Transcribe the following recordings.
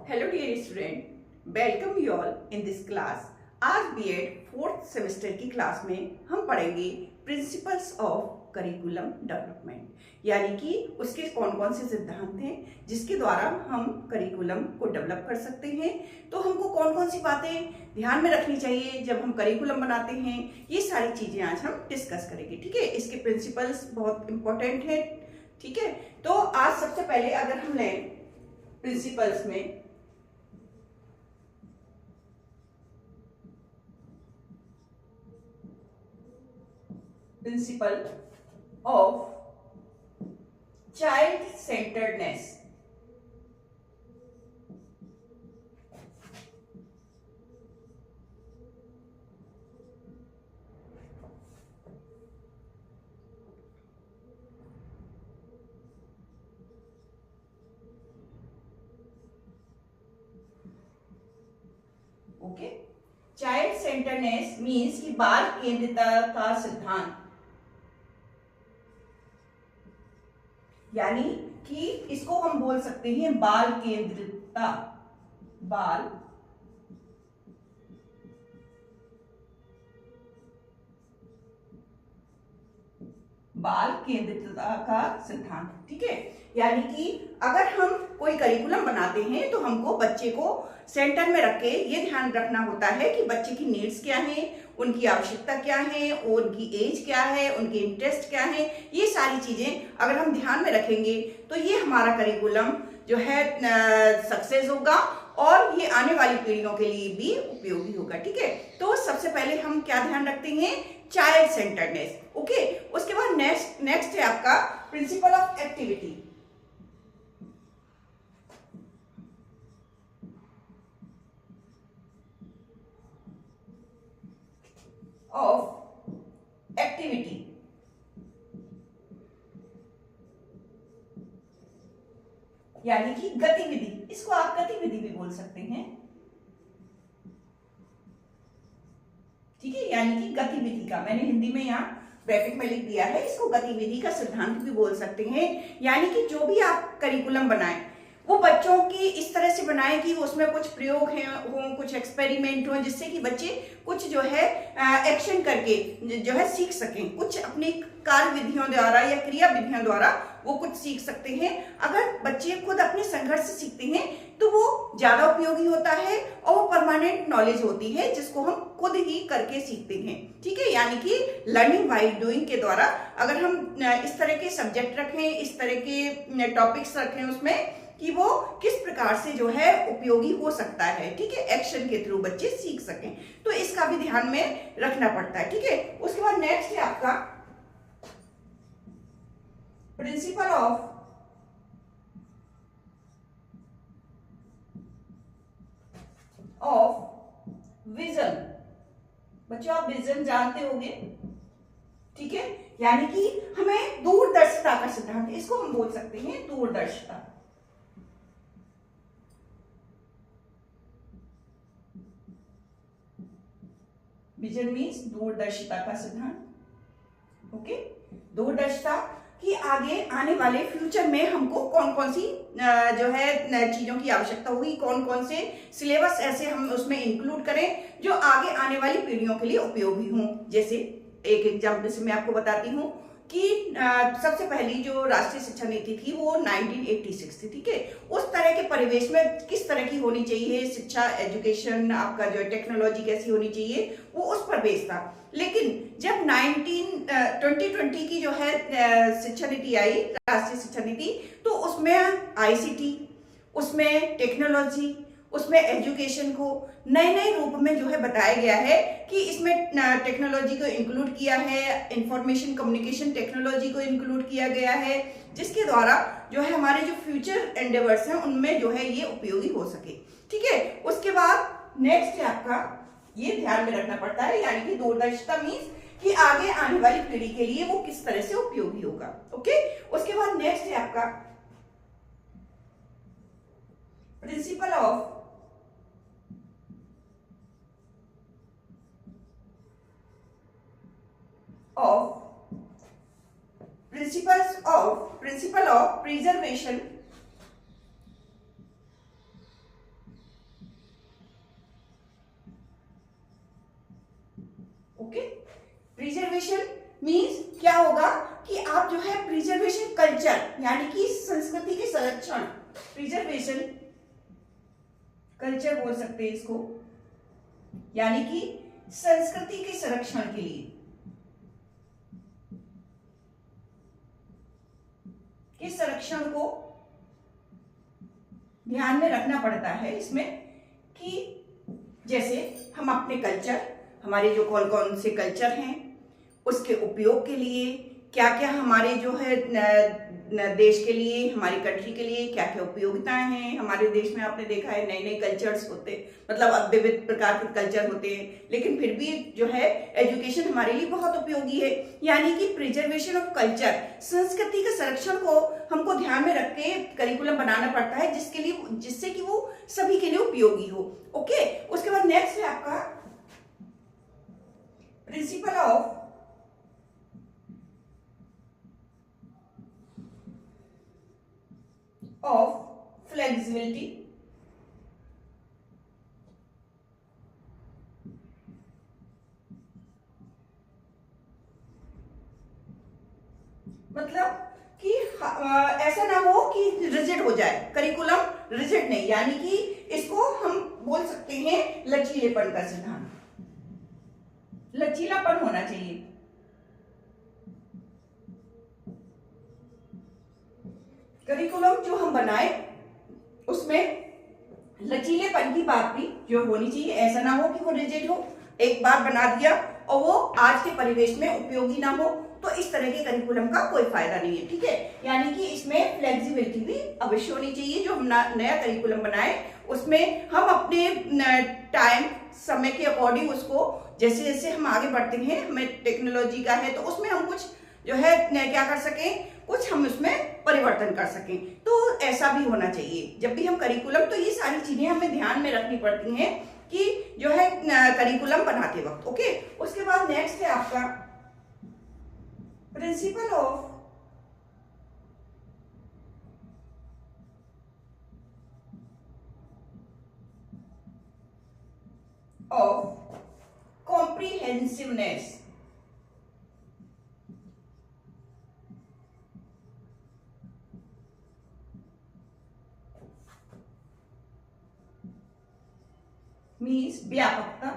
Hello dear student, welcome you all in this class. आज BEd fourth semester की class में हम पढ़ेंगे प्रिंसिपल्स ऑफ करिकुलम डेवलपमेंट, यानी कि उसके कौन कौन से सिद्धांत हैं जिसके द्वारा हम करिकुलम को डेवलप कर सकते हैं। तो हमको कौन कौन सी बातें ध्यान में रखनी चाहिए जब हम करिकुलम बनाते हैं, ये सारी चीजें आज हम डिस्कस करेंगे। ठीक है, इसके प्रिंसिपल्स बहुत इंपॉर्टेंट है। ठीक है, तो आज सबसे पहले अगर हम लें प्रिंसिपल्स में principle of child centredness. Okay, child centredness means कि बाल केंद्रिता का सिद्धांत, यानी कि इसको हम बोल सकते हैं बाल केंद्रितता। बाल बाल केंद्रितता का सिद्धांत। ठीक है, यानी कि अगर हम कोई करिकुलम बनाते हैं तो हमको बच्चे को सेंटर में रख के ये ध्यान रखना होता है कि बच्चे की नीड्स क्या हैं, उनकी आवश्यकता क्या है, उनकी एज क्या है, उनके इंटरेस्ट क्या है। ये सारी चीजें अगर हम ध्यान में रखेंगे तो ये हमारा करिकुलम जो है सक्सेस होगा और ये आने वाली पीढ़ियों के लिए भी उपयोगी होगा। ठीक है, तो सबसे पहले हम क्या ध्यान रखते हैं, चाइल्ड सेंटर्डनेस। ओके, उसके बाद नेक्स्ट है आपका principle of activity. Of activity, यानी कि गतिविधि, इसको आप गतिविधि भी बोल सकते हैं। ठीक है, यानी कि गतिविधि का मैंने हिंदी में यहाँ ब्रैकेट में लिख दिया है, इसको गतिविधि का सिद्धांत भी बोल सकते हैं। यानी कि जो भी आप करिकुलम बनाएं वो बच्चों की इस तरह से बनाएं कि उसमें कुछ प्रयोग हो, कुछ एक्सपेरिमेंट हो, जिससे कि बच्चे कुछ जो है एक्शन करके जो है सीख सकें, कुछ अपनी कार्य विधियों द्वारा या क्रिया विधियों द्वारा वो कुछ सीख सकते हैं। अगर बच्चे खुद अपने संघर्ष से सीखते हैं तो वो ज्यादा उपयोगी होता है और वो परमानेंट नॉलेज होती है जिसको हम खुद ही करके सीखते हैं। ठीक है, यानी कि लर्निंग बाय डूइंग के द्वारा अगर हम इस तरह के सब्जेक्ट रखें, इस तरह के टॉपिक्स रखें उसमें कि वो किस प्रकार से जो है उपयोगी हो सकता है। ठीक है, एक्शन के थ्रू बच्चे सीख सकें, तो इसका भी ध्यान में रखना पड़ता है। ठीक है, उसके बाद नेक्स्ट है आपका प्रिंसिपल ऑफ विजन। बच्चों आप विजन जानते होंगे। ठीक है, यानी कि हमें दूरदर्शिता का सिद्धांत, इसको हम बोल सकते हैं दूरदर्शिता। विजन मीन्स दूरदर्शिता का सिद्धांत। ओके, दूरदर्शिता कि आगे आने वाले फ्यूचर में हमको कौन कौन सी जो है चीजों की आवश्यकता होगी, कौन कौन से सिलेबस ऐसे हम उसमें इंक्लूड करें जो आगे आने वाली पीढ़ियों के लिए उपयोगी हों। जैसे एक एग्जाम्पल से मैं आपको बताती हूँ कि सबसे पहली जो राष्ट्रीय शिक्षा नीति थी वो 1986 थी। ठीक है, उस तरह के परिवेश में किस तरह की होनी चाहिए शिक्षा, एजुकेशन, आपका जो है टेक्नोलॉजी कैसी होनी चाहिए, वो उस पर बेस्ड था। लेकिन जब 2020 की जो है शिक्षा नीति आई, राष्ट्रीय शिक्षा नीति, तो उसमें आईसीटी, उसमें टेक्नोलॉजी, उसमें एजुकेशन को नए नए रूप में जो है बताया गया है कि इसमें टेक्नोलॉजी को इंक्लूड किया है, इंफॉर्मेशन कम्युनिकेशन टेक्नोलॉजी को इंक्लूड किया गया है, जिसके द्वारा जो है हमारे जो फ्यूचर एंडेवर्स हैं उनमें जो है ये उपयोगी हो सके। ठीक है, उसके बाद नेक्स्ट है आपका, ये ध्यान में रखना पड़ता है, यानी कि दूरदर्शिता मीन्स कि आगे आने वाली पीढ़ी के लिए वो किस तरह से उपयोगी होगा। ओके, उसके बाद नेक्स्ट है आपका principle of principle of preservation preservation means क्या होगा कि आप जो है प्रिजर्वेशन कल्चर यानी कि संस्कृति के संरक्षण, प्रिजर्वेशन कल्चर बोल सकते हैं इसको, यानी कि संस्कृति के संरक्षण के लिए के संरक्षण को ध्यान में रखना पड़ता है इसमें, कि जैसे हम अपने कल्चर, हमारे जो कौन कौन से कल्चर हैं उसके उपयोग के लिए क्या क्या हमारे जो है देश के लिए, हमारी कंट्री के लिए क्या क्या उपयोगिताएं हैं। हमारे देश में आपने देखा है नए नए कल्चर्स होते, मतलब विविध प्रकार के कल्चर होते हैं, लेकिन फिर भी जो है एजुकेशन हमारे लिए बहुत उपयोगी है। यानी कि प्रिजर्वेशन ऑफ कल्चर, संस्कृति के संरक्षण को हमको ध्यान में रख के करिकुलम बनाना पड़ता है, जिससे कि वो सभी के लिए उपयोगी हो। ओके, उसके बाद नेक्स्ट है आपका प्रिंसिपल ऑफ फ्लेक्सिबिलिटी। मतलब कि ऐसा ना हो कि रिजिड हो जाए करिकुलम, रिजिड नहीं, यानी कि इसको हम बोल सकते हैं लचीलेपन का सिद्धांत, लचीलापन होना चाहिए। करिकुलम जो हम बनाए उसमें लचीलेपन की बात भी जो होनी चाहिए, ऐसा ना हो कि वो रिजिड हो, एक बार बना दिया और वो आज के परिवेश में उपयोगी ना हो, तो इस तरह के करिकुलम का कोई फायदा नहीं है। ठीक है, यानी कि इसमें फ्लेक्सिबिलिटी भी अवश्य होनी चाहिए। जो हम नया करिकुलम बनाए उसमें हम अपने टाइम, समय के अकॉर्डिंग उसको, जैसे जैसे हम आगे बढ़ते हैं, हमें टेक्नोलॉजी का है तो उसमें हम कुछ जो है क्या कर सकें, कुछ हम उसमें परिवर्तन कर सकें। तो ऐसा भी होना चाहिए जब भी हम करिकुलम, तो ये सारी चीजें हमें ध्यान में रखनी पड़ती हैं कि जो है करिकुलम बनाते वक्त। ओके, उसके बाद नेक्स्ट है आपका प्रिंसिपल ऑफ कॉम्प्रिहेंसिवनेस। मीन्स व्यापकता,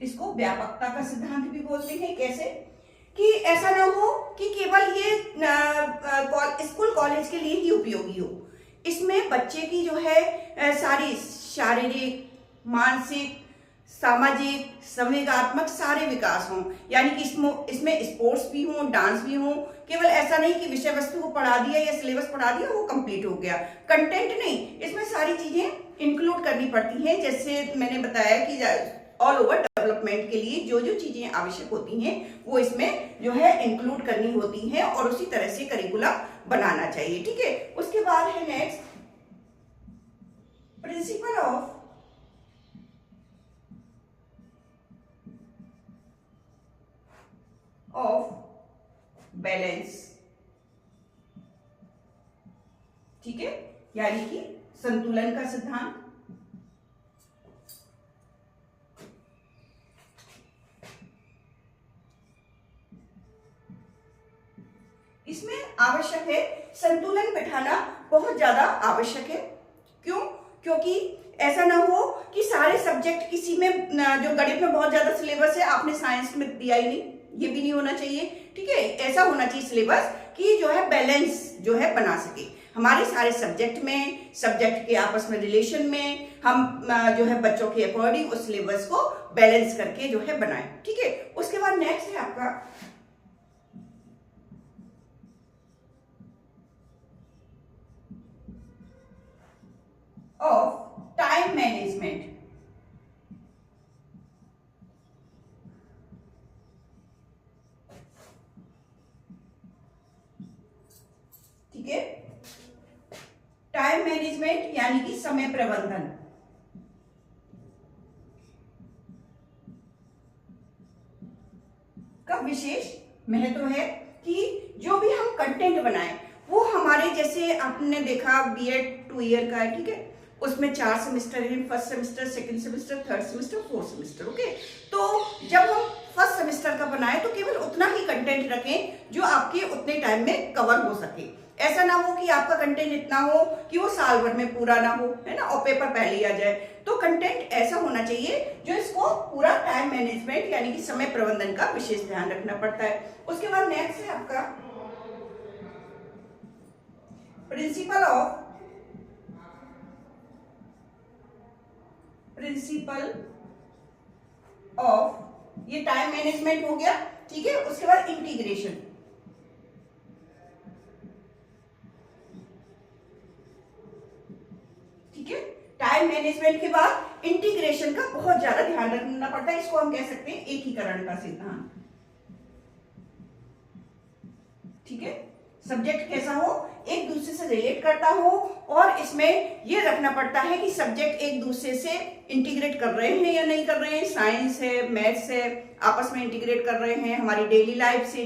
इसको व्यापकता का सिद्धांत भी बोलते हैं। कैसे कि ऐसा ना हो कि केवल ये स्कूल कॉलेज के लिए ही उपयोगी हो, इसमें बच्चे की जो है सारी शारीरिक, मानसिक, सामाजिक, संवेगात्मक सारे विकास हों, यानी कि इसमें स्पोर्ट्स भी हों, डांस भी हों। केवल ऐसा नहीं कि विषय वस्तु को पढ़ा दिया या सिलेबस पढ़ा दिया वो कंप्लीट हो गया, कंटेंट नहीं, इसमें सारी चीजें इंक्लूड करनी पड़ती हैं। जैसे मैंने बताया कि ऑल ओवर डेवलपमेंट के लिए जो जो चीजें आवश्यक होती हैं वो इसमें जो है इंक्लूड करनी होती हैं, और उसी तरह से करिकुलम बनाना चाहिए। ठीक है, उसके बाद है नेक्स्ट प्रिंसिपल ऑफ बैलेंस। ठीक है, यानी कि संतुलन का सिद्धांत। इसमें आवश्यक है संतुलन बिठाना, बहुत ज्यादा आवश्यक है। क्यों? क्योंकि ऐसा ना हो कि सारे सब्जेक्ट किसी में, जो गणित में बहुत ज्यादा सिलेबस है आपने साइंस में दिया ही नहीं, ये भी नहीं होना चाहिए। ठीक है, ऐसा होना चाहिए सिलेबस कि जो है बैलेंस जो है बना सके हमारे सारे सब्जेक्ट में, सब्जेक्ट के आपस में रिलेशन में हम जो है बच्चों के अकॉर्डिंग उस सिलेबस को बैलेंस करके जो है बनाएं। ठीक है, उसके बाद नेक्स्ट है आपका ऑफ टाइम मैनेजमेंट। ठीक है, टाइम मैनेजमेंट यानी कि समय प्रबंधन। का विशेष महत्व है कि जो भी हम कंटेंट बनाएं वो हमारे, जैसे आपने देखा बीएड 2 ईयर का है, ठीक है, उसमें 4 सेमेस्टर हैं, first semester, second semester, third semester, fourth semester. Okay, तो जब हम फर्स्ट सेमेस्टर का बनाए तो केवल उतना ही कंटेंट रखें जो आपके उतने टाइम में कवर हो सके। ऐसा ना हो कि आपका कंटेंट इतना हो कि वो साल भर में पूरा ना हो, है ना, और पेपर पहले आ जाए। तो कंटेंट ऐसा होना चाहिए जो इसको पूरा टाइम मैनेजमेंट यानी कि समय प्रबंधन का विशेष ध्यान रखना पड़ता है। उसके बाद नेक्स्ट है आपका प्रिंसिपल ऑफ ये टाइम मैनेजमेंट हो गया, ठीक है। उसके बाद इंटीग्रेशन, ठीक है। टाइम मैनेजमेंट के बाद इंटीग्रेशन का बहुत ज्यादा ध्यान रखना पड़ता है। इसको हम कह सकते हैं एकीकरण का सिद्धांत, ठीक है। सब्जेक्ट कैसा हो, एक दूसरे से रिलेट करता हो, और इसमें यह रखना पड़ता है कि सब्जेक्ट एक दूसरे से इंटीग्रेट कर रहे हैं या नहीं कर रहे हैं। साइंस है, मैथ्स है, आपस में इंटीग्रेट कर रहे हैं, हमारी डेली लाइफ से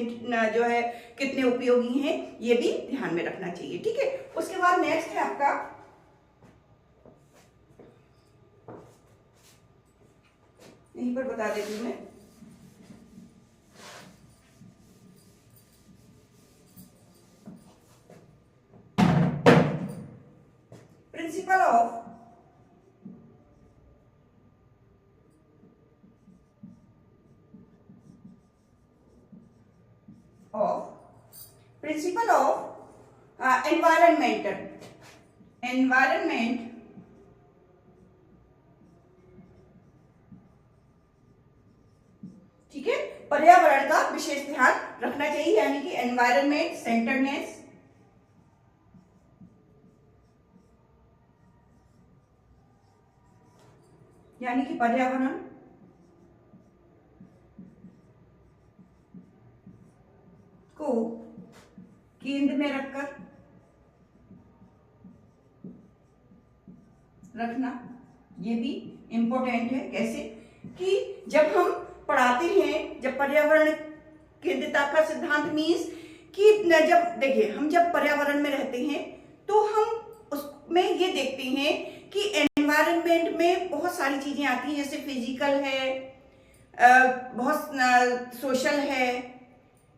जो है कितने उपयोगी हैं, ये भी ध्यान में रखना चाहिए, ठीक है। उसके बाद नेक्स्ट है आपका यहीं पर बता देती हूं मैं, प्रिंसिपल ऑफ एनवायरमेंट, ठीक है। पर्यावरण का विशेष ध्यान रखना चाहिए, यानी कि एनवायरमेंट सेंटर्डनेस, यानी कि पर्यावरण को केंद्र में रखकर रखना, ये भी इंपॉर्टेंट है। कैसे कि जब हम पढ़ाते हैं, जब पर्यावरण केंद्रितता का सिद्धांत मीन्स कि जब देखिए हम जब पर्यावरण में रहते हैं तो हम उसमें ये देखते हैं कि एनवायरनमेंट में बहुत सारी चीजें आती हैं, जैसे फिजिकल है, बहुत सोशल है,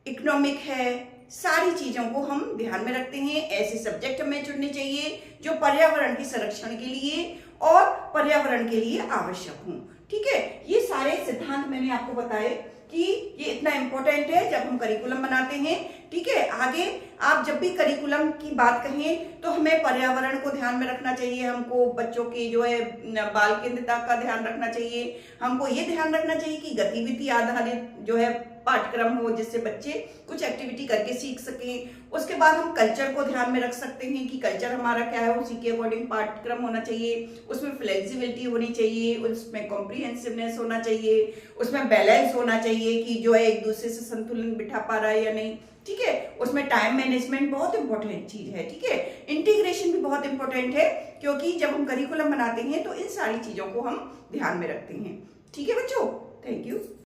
इकोनॉमिक है, सारी चीजों को हम ध्यान में रखते हैं। ऐसे सब्जेक्ट हमें चुनने चाहिए जो पर्यावरण के संरक्षण के लिए और पर्यावरण के लिए आवश्यक हों, ठीक है। ये सारे सिद्धांत मैंने आपको बताए कि ये इतना इंपॉर्टेंट है जब हम करिकुलम बनाते हैं, ठीक है। आगे आप जब भी करिकुलम की बात कहें तो हमें पर्यावरण को ध्यान में रखना चाहिए, हमको बच्चों की जो है बाल केंद्रितता का ध्यान रखना चाहिए, हमको ये ध्यान रखना चाहिए कि गतिविधि आधारित जो है पाठ्यक्रम हो, जिससे बच्चे कुछ एक्टिविटी करके सीख सकें। उसके बाद हम कल्चर को ध्यान में रख सकते हैं कि कल्चर हमारा क्या है, उसी के अकॉर्डिंग पाठ्यक्रम होना चाहिए, उसमें फ्लेक्सिबिलिटी होनी चाहिए, उसमें कॉम्प्रिहेंसिवनेस होना चाहिए, उसमें बैलेंस होना चाहिए कि जो है एक दूसरे से संतुलन बिठा पा रहा है या नहीं, ठीक है। उसमें टाइम मैनेजमेंट बहुत इंपॉर्टेंट चीज है, ठीक है। इंटीग्रेशन भी बहुत इंपॉर्टेंट है, क्योंकि जब हम करिकुलम बनाते हैं तो इन सारी चीजों को हम ध्यान में रखते हैं, ठीक है बच्चों। Thank you.